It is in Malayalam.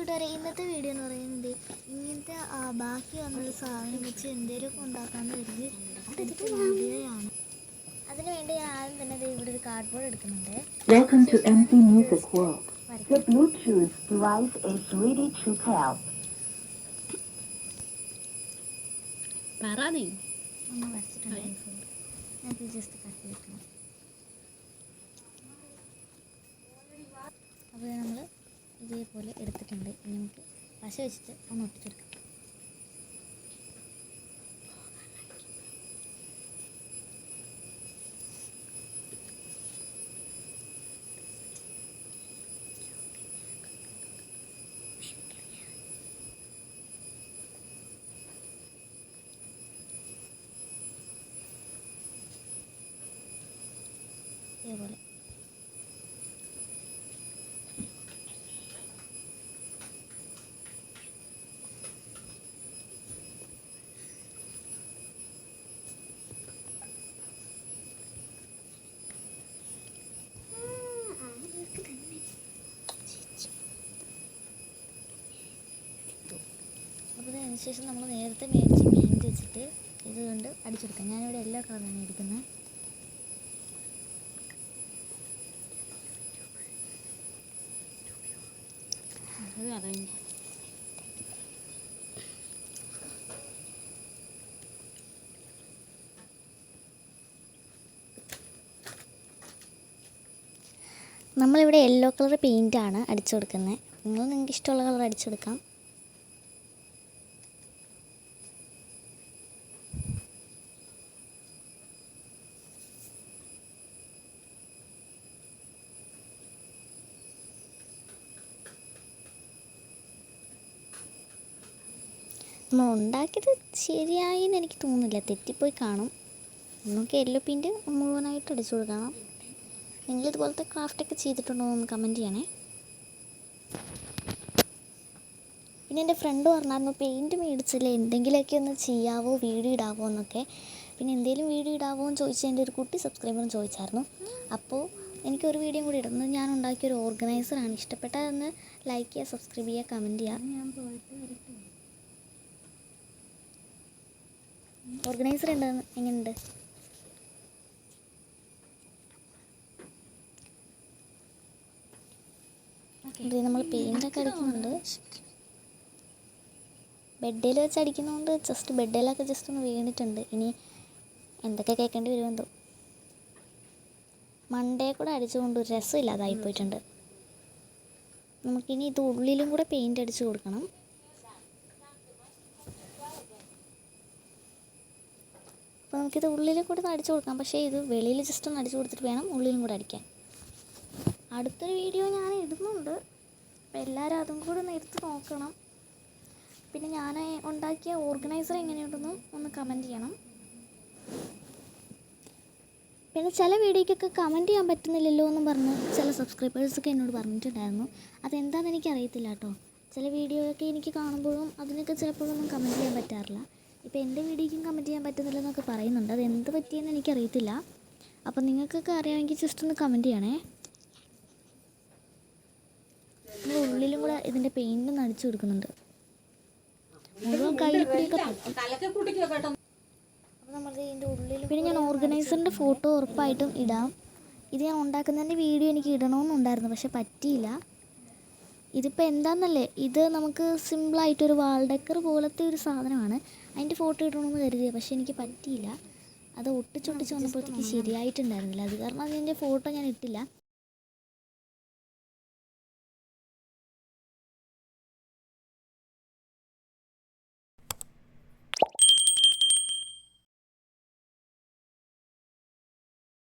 കൂട്ടുകാരെ, ഇന്നത്തെ വീഡിയോ എന്ന് പറയുന്നത് ഇങ്ങനത്തെ ബാക്കി വന്നൊരു സാധനം വെച്ച് എന്തെങ്കിലുമൊക്കെ ഉണ്ടാക്കാമെന്ന് കരുതി എടുത്ത വീഡിയോയാണ്. അതിനുവേണ്ടി ഞാൻ ആദ്യം തന്നെ ഇവിടെ ഒരു കാർഡ്ബോർഡ് എടുക്കുന്നുണ്ട്. Welcome to MC Music World. The Bluetooth device is ready to pair. ഒന്ന് വരച്ചിട്ടുണ്ട്. നമുക്ക് ജസ്റ്റ് കട്ട് ചെയ്തിട്ടുണ്ട്. അപ്പോൾ നമ്മൾ ഇതേപോലെ എടുത്തിട്ടുണ്ട്. ഇനി നമുക്ക് പശ വെച്ചിട്ട് ഒന്ന് ഒട്ടിച്ചെടുക്കാം. ഇതേപോലെ അപ്പോൾ അതിനുശേഷം നമ്മൾ നേരത്തെ മേടിച്ച് പെയിൻറ്റ് വെച്ചിട്ട് ഇതുകൊണ്ട് അടിച്ചെടുക്കാം. ഞാനിവിടെ എല്ലാ കളറാണ് എടുക്കുന്നത്. നമ്മളിവിടെ യെല്ലോ കളർ പെയിൻ്റാണ് അടിച്ചു കൊടുക്കുന്നത്. നിങ്ങൾക്ക് ഇഷ്ടമുള്ള കളർ അടിച്ചെടുക്കാം. നമ്മൾ ഉണ്ടാക്കിയത് ശരിയായി എന്ന് എനിക്ക് തോന്നുന്നില്ല, തെറ്റിപ്പോയി കാണും. നമുക്ക് യെല്ലോ പെയിൻറ്റ് മുഴുവനായിട്ട് അടിച്ചു കൊടുക്കണം. നിങ്ങളിതുപോലത്തെ ക്രാഫ്റ്റൊക്കെ ചെയ്തിട്ടുണ്ടോ എന്ന് കമൻറ്റ് ചെയ്യണേ. പിന്നെ എൻ്റെ ഫ്രണ്ട് പറഞ്ഞായിരുന്നു പെയിൻറ്റ് മേടിച്ചില്ലേ എന്തെങ്കിലുമൊക്കെ ഒന്ന് ചെയ്യാവോ, വീഡിയോ ഇടാവോ എന്നൊക്കെ. പിന്നെ എന്തെങ്കിലും വീഡിയോ ഇടാവോ എന്ന് ചോദിച്ചാൽ എൻ്റെ ഒരു കുട്ടി സബ്സ്ക്രൈബറും ചോദിച്ചായിരുന്നു. അപ്പോൾ എനിക്കൊരു വീഡിയോ കൂടി ഇടുന്നത് ഞാൻ ഉണ്ടാക്കിയൊരു ഓർഗനൈസറാണ്. ഇഷ്ടപ്പെട്ടാൽ ഒന്ന് ലൈക്ക് ചെയ്യുക, സബ്സ്ക്രൈബ് ചെയ്യുക, കമൻറ്റ് ചെയ്യുക. ഓർഗനൈസർ ഉണ്ടെന്ന് എങ്ങനെയുണ്ട്? നമ്മൾ പെയിൻ്റൊക്കെ അടിക്കുന്നുണ്ട്. ബെഡിൽ വെച്ച് അടിക്കുന്നതുകൊണ്ട് ജസ്റ്റ് ബെഡിലൊക്കെ ജസ്റ്റ് ഒന്ന് വീണിട്ടുണ്ട്. ഇനി എന്തൊക്കെ കേൾക്കേണ്ടി വരുമെന്തോ. മണ്ടേ കൂടെ അടിച്ചുകൊണ്ട് ഒരു രസമില്ലാതായി പോയിട്ടുണ്ട്. നമുക്കിനി ഇത് ഉള്ളിലും കൂടെ പെയിൻ്റ് അടിച്ച് കൊടുക്കണം. അപ്പോൾ നമുക്കിത് ഉള്ളിലും കൂടെ ഒന്ന് അടിച്ചു കൊടുക്കാം. പക്ഷേ ഇത് വെളിയിൽ ജസ്റ്റ് ഒന്ന് അടിച്ചു കൊടുത്തിട്ട് വേണം ഉള്ളിലും കൂടെ അടിക്കാൻ. അടുത്തൊരു വീഡിയോ ഞാൻ ഇടുന്നുണ്ട്. അപ്പോൾ എല്ലാവരും അതും കൂടെ ഒന്ന് എടുത്ത് നോക്കണം. പിന്നെ ഞാൻ ഉണ്ടാക്കിയ ഓർഗനൈസർ എങ്ങനെയുണ്ടെന്നും ഒന്ന് കമൻറ്റ് ചെയ്യണം. പിന്നെ ചില വീഡിയോയ്ക്കൊക്കെ കമൻറ്റ് ചെയ്യാൻ പറ്റുന്നില്ലല്ലോ എന്നും പറഞ്ഞ് ചില സബ്സ്ക്രൈബേഴ്സൊക്കെ എന്നോട് പറഞ്ഞിട്ടുണ്ടായിരുന്നു. അതെന്താണെന്ന് എനിക്കറിയത്തില്ല കേട്ടോ. ചില വീഡിയോയൊക്കെ എനിക്ക് കാണുമ്പോഴും അതിനൊക്കെ ചിലപ്പോഴൊന്നും കമൻറ്റ് ചെയ്യാൻ പറ്റാറില്ല. ഇപ്പോൾ എൻ്റെ വീഡിയോയ്ക്കും കമൻറ്റ് ചെയ്യാൻ പറ്റുന്നില്ലെന്നൊക്കെ പറയുന്നുണ്ട്. അത് എന്ത് പറ്റിയെന്ന് എനിക്കറിയത്തില്ല. അപ്പോൾ നിങ്ങൾക്കൊക്കെ അറിയാമെങ്കിൽ ജസ്റ്റ് ഒന്ന് കമൻറ്റ് ചെയ്യണേ. നമ്മൾ ഉള്ളിലും കൂടെ ഇതിൻ്റെ പെയിൻ്റ് ഒന്ന് അടിച്ചു കൊടുക്കുന്നുണ്ട്. മുഴുവൻ കയ്യിൽ കൂടിയൊക്കെ പറ്റും. അപ്പോൾ നമ്മൾ ഇതിൻ്റെ ഉള്ളിൽ പിന്നെ ഞാൻ ഓർഗനൈസറിൻ്റെ ഫോട്ടോ ഉറപ്പായിട്ടും ഇടാം. ഇത് ഞാൻ ഉണ്ടാക്കുന്നതിൻ്റെ വീഡിയോ എനിക്ക് ഇടണമെന്നുണ്ടായിരുന്നു, പക്ഷെ പറ്റിയില്ല. ഇതിപ്പോൾ എന്താണെന്നല്ലേ, ഇത് നമുക്ക് സിമ്പിളായിട്ടൊരു വാൾ ഡെക്കർ പോലത്തെ ഒരു സാധനമാണ്. അതിൻ്റെ ഫോട്ടോ ഇടണമെന്ന് കരുതിയത്, പക്ഷേ എനിക്ക് പറ്റിയില്ല. അത് ഒട്ടിച്ചൊട്ടിച്ച് വന്നപ്പോഴത്തേക്ക് ശരിയായിട്ടുണ്ടായിരുന്നില്ല. അത് കാരണം അതിൻ്റെ ഫോട്ടോ ഞാൻ ഇട്ടില്ല.